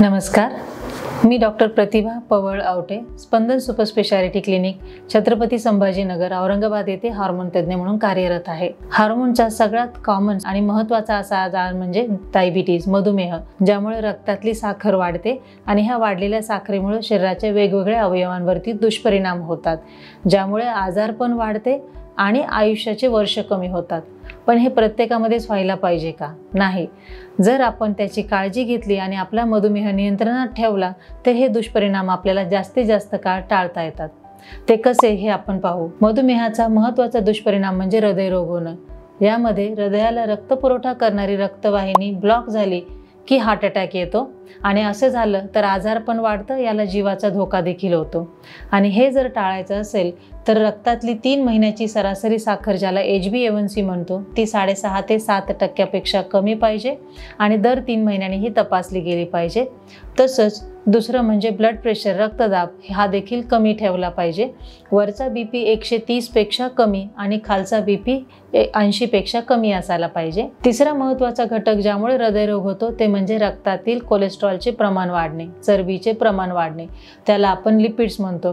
नमस्कार, मी doctor Pratibha Pawal Awate, Spandan super speciality clinic, Chhatrapati Sambhajinagar, Aurangabad येथे हार्मोन तज्ञ म्हणून कार्यरत आहे। हार्मोनचा सगळ्यात कॉमन आणि महत्त्वाचा असा आजार म्हणजे डायबिटीज, मधुमेह, ज्यामुळे रक्तातली साखर वाढते आणि ह्या वाढलेल्या साखरेमुळे शरीराच्या वेगवेगळ्या अवयवांवरती दुष्परिणाम होतात, ज्यामुळे आजारपण वाढते आणि आयुष्याचे वर्ष कमी होतात। पण हे प्रत्येकामध्येच व्हायला पाहिजे का? नाही। जर आपण त्याची काळजी घेतली आणि आपला मधुमेह नियंत्रणात ठेवला तर हे दुष्परिणाम आपल्याला जास्तीत जास्त काळ टाळता येतात। ते कसे हे आपण पाहू। मधुमेहाचा महत्त्वाचा दुष्परिणाम म्हणजे हृदयरोग होणं। यामध्ये हृदयाला रक्तपुरवठा करणारी रक्तवाहिनी ब्लॉक झाली की हार्ट अटॅक येतो आणि असं झालं तर आजारपण वाढतं, याला जीवाचा धोका देखील होतो। आणि हे जर टाळायचं असेल तर रक्तातली 3 महिन्याची सरासरी साखर, ज्याला HbA1c म्हणतो, ती 6.5 ते 7% कमी पाहिजे आणि दर 3 महिन्यांनी ही तपासली गेली पाहिजे। तसंच दुसरं म्हणजे ब्लड प्रेशर, रक्तदाब हा देखील कमी ठेवला पाहिजे। वरचा BP 130 पेक्षा कमी आणि खालचा BP 80 पेक्षा कमी असायला पाहिजे। तिसरा महत्त्वाचा घटक ज्यामुळे हृदयरोग होतो ते म्हणजे रक्तातील कोलेस्ट्रॉलचे प्रमाण वाढणे, चरबीचे प्रमाण वाढणे, त्याला आपण लिपिड्स म्हणतो।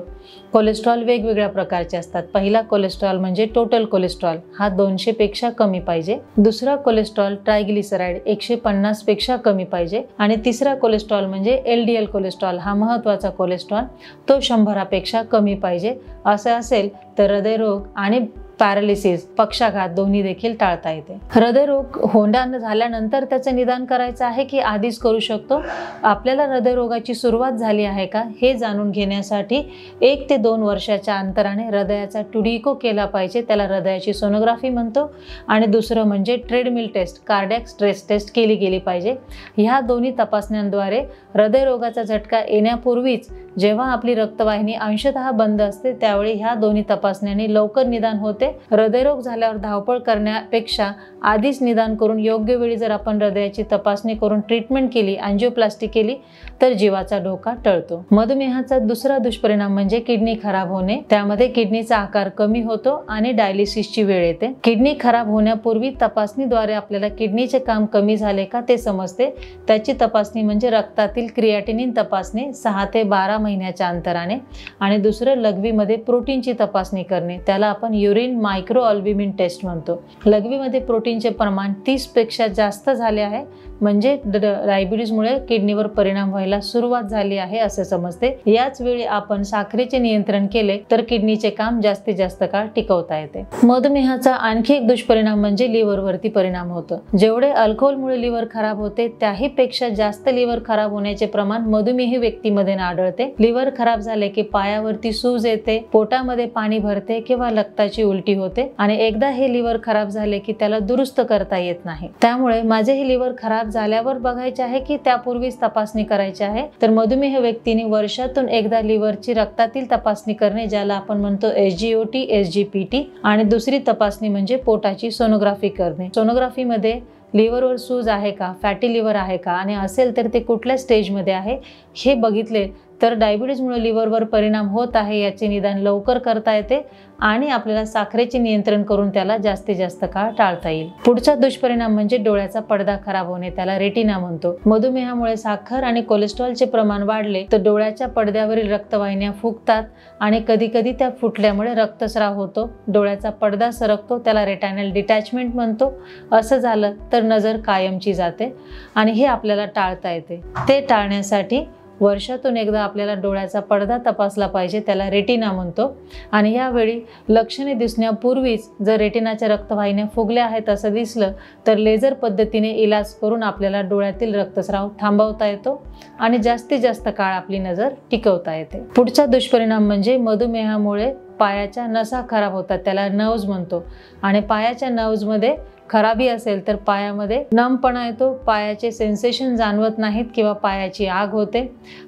कोलेस्ट्रॉल वेगवेगळ्या प्रकारचे असतात। पहिला कोलेस्ट्रॉल म्हणजे टोटल कोलेस्ट्रॉल, हा 200 पेक्षा कमी पाहिजे। दुसरा कोलेस्ट्रॉल ट्रायग्लिसराइड 150 पेक्षा कमी पाहिजे आणि तिसरा कोलेस्ट्रॉल म्हणजे LDL कोलेस्ट्रॉल, हा महत्त्वाचा कोलेस्ट्रॉल, तो 100 पेक्षा कमी पाहिजे। असं असेल तर हृदयरोग आणि पॅरालिसिस, पक्षाघात दोन्ही देखील टाळता येते। हृदयरोग झाल्यानंतर त्याचं निदान करायचं आहे की आधीच करू शकतो? आपल्याला हृदयरोगाची सुरुवात झाली आहे का हे जाणून घेण्यासाठी 1 ते 2 वर्षाच्या अंतराने हृदयाचा टुडिको केला पाहिजे, त्याला हृदयाची सोनोग्राफी म्हणतो। आणि दुसरं म्हणजे treadmill test, cardiac stress test केली गेली पाहिजे। ह्या दोन्ही तपासण्यांद्वारे हृदयरोगाचा झटका येण्यापूर्वीच, जेव्हा आपली रक्तवाहिनी अंशतः बंद असते, त्यावेळी ह्या दोन्ही तपासण्यांनी लवकर निदान होते। हृदयरोग झाल्यावर धावपळ करण्यापेक्षा आधीच निदान करून योग्य वेळी जर आपण हृदयाची तपासणी करून ट्रीटमेंट केली, अँजिओप्लास्टी केली, तर जीवाचा धोका टळतो। मधुमेहाचा दुसरा दुष्परिणाम म्हणजे किडनी खराब होणे। त्यामध्ये किडनीचा आकार कमी होतो आणि डायलिसिसची वेळ येते। किडनी खराब होण्यापूर्वी तपासणीद्वारे आपल्याला किडनीचे काम कमी झाले का ते समजते। त्याची तपासणी म्हणजे रक्तातील क्रिएटिनिन तपासणे 6 ते 12 महिन्याच्या अंतराने। आणि दुसरं लघवीमध्ये प्रोटीनची तपासणी करणे, त्याला आपण युरिन मायक्रो अल्ब्युमिन टेस्ट म्हणतो। लघवीमध्ये प्रोटीनचे प्रमाण 30 पेक्षा जास्त झाले आहे म्हणजे डायबिटीजमुळे किडनीवर परिणाम व्हायला सुरुवात झाली आहे असे समजते। याच वेळी आपण साखरेचे नियंत्रण केले तर किडनीचे काम जास्तीत जास्त काळ टिकवता येते। मधुमेहाचा आणखी एक दुष्परिणाम म्हणजे लिव्हरवरती परिणाम होतो। जेवढे अल्कोहोलमुळे लिव्हर खराब होते त्याही पेक्षा जास्त लिव्हर खराब होण्याचे प्रमाण मधुमेही व्यक्तीमध्ये आढळते। लिव्हर खराब झाले की पायावरती सूज येते, पोटामध्ये पाणी भरते किंवा रक्ताची उलटी होते आणि एकदा हे लिव्हर खराब झाले की त्याला दुरुस्त करता येत नाही। त्यामुळे माझे हे लिव्हर खराब झाल्यावर बघायचे आहे की त्यापूर्वीच तपासणी करायची आहे? तर मधुमेह व्यक्तीने वर्षातून एकदा लिव्हरची रक्तातील तपासणी करणे, ज्याला आपण म्हणतो SGOT, SGPT। आणि दुसरी तपासणी म्हणजे पोटाची सोनोग्राफी करणे। सोनोग्राफीमध्ये लिव्हरवर सूज आहे का, फॅटी लिव्हर आहे का आणि असेल तर ते कुठल्या स्टेजमध्ये आहे हे बघितले तर डायबिटीजमुळे लिव्हरवर परिणाम होत आहे याचे निदान लवकर करता येते आणि आपल्याला साखरेचे नियंत्रण करून त्याला जास्तीत जास्त काळ टाळता येईल। पुढचा दुष्परिणाम म्हणजे डोळ्याचा पडदा खराब होणे, त्याला रेटिना म्हणतो। मधुमेहामुळे साखर आणि कोलेस्ट्रॉलचे प्रमाण वाढले तर डोळ्याच्या पडद्यावरील रक्तवाहिन्या फुगतात आणि कधी कधी त्या फुटल्यामुळे रक्तस्राव होतो, डोळ्याचा पडदा सरकतो, त्याला रेटिनल डिटॅचमेंट म्हणतो। असं झालं तर नजर कायमची जाते आणि हे आपल्याला टाळता येते। ते टाळण्यासाठी वर्षातून एकदा आपल्याला डोळ्याचा पडदा तपासला पाहिजे, त्याला रेटिना म्हणतो। आणि यावेळी लक्षणे दिसण्यापूर्वीच जर रेटिनाच्या रक्तवाहिन्या फुगल्या आहेत असं दिसलं तर लेझर पद्धतीने इलाज करून आपल्याला डोळ्यातील रक्तस्राव थांबवता येतो आणि जास्तीत जास्त काळ आपली नजर टिकवता येते। पुढचा दुष्परिणाम म्हणजे मधुमेहामुळे पायाच्या नसा खराब होतात, त्याला नर्व्ज म्हणतो। आणि पायाच्या नर्व्जमध्ये खराबी असेल तर पायामध्ये नमपणा येतो, पायाचे सेन्सेशन जाणवत नाहीत किंवा पायाची आग होते,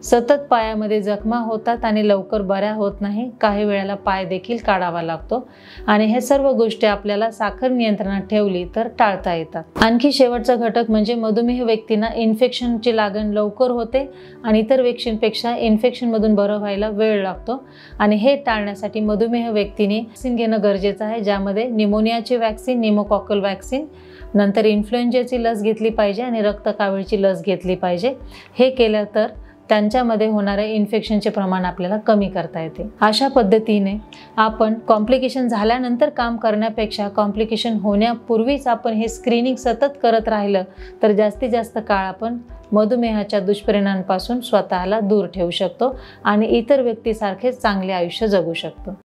सतत पायामध्ये जखमा होतात आणि लवकर बऱ्या होत नाही, काही वेळेला पाय देखील काढावा लागतो। आणि हे सर्व गोष्टी आपल्याला साखर नियंत्रणात ठेवली तर टाळता येतात। आणखी शेवटचा घटक म्हणजे मधुमेह व्यक्तींना इन्फेक्शनची लागण लवकर होते आणि इतर व्यक्तींपेक्षा इन्फेक्शनमधून बरं व्हायला वेळ लागतो आणि हे टाळण्यासाठी मधुमेह व्यक्तीने वॅक्सिन घेणं गरजेचं आहे, ज्यामध्ये निमोनियाची वॅक्सिन, निमोकॉकल वॅक्सिन व्हॅक्सिन, नंतर इन्फ्लुएंजाची लस घेतली पाहिजे आणि रक्तकावळीची लस घेतली पाहिजे. हे केलं तर त्यांच्यामध्ये होणारे इन्फेक्शनचे प्रमाण आपल्याला कमी करता येते. अशा पद्धतीने आपण कॉम्प्लिकेशन झाल्यानंतर काम करण्यापेक्षा कॉम्प्लिकेशन होण्यापूर्वीच आपण हे स्क्रीनिंग सतत करत राहिलं तर जास्तीत जास्त काळ आपण मधुमेहाच्या दुष्परिणामांपासून स्वतःला दूर ठेवू शकतो आणि इतर व्यक्तीसारखेच चांगले आयुष्य जगू शकतो.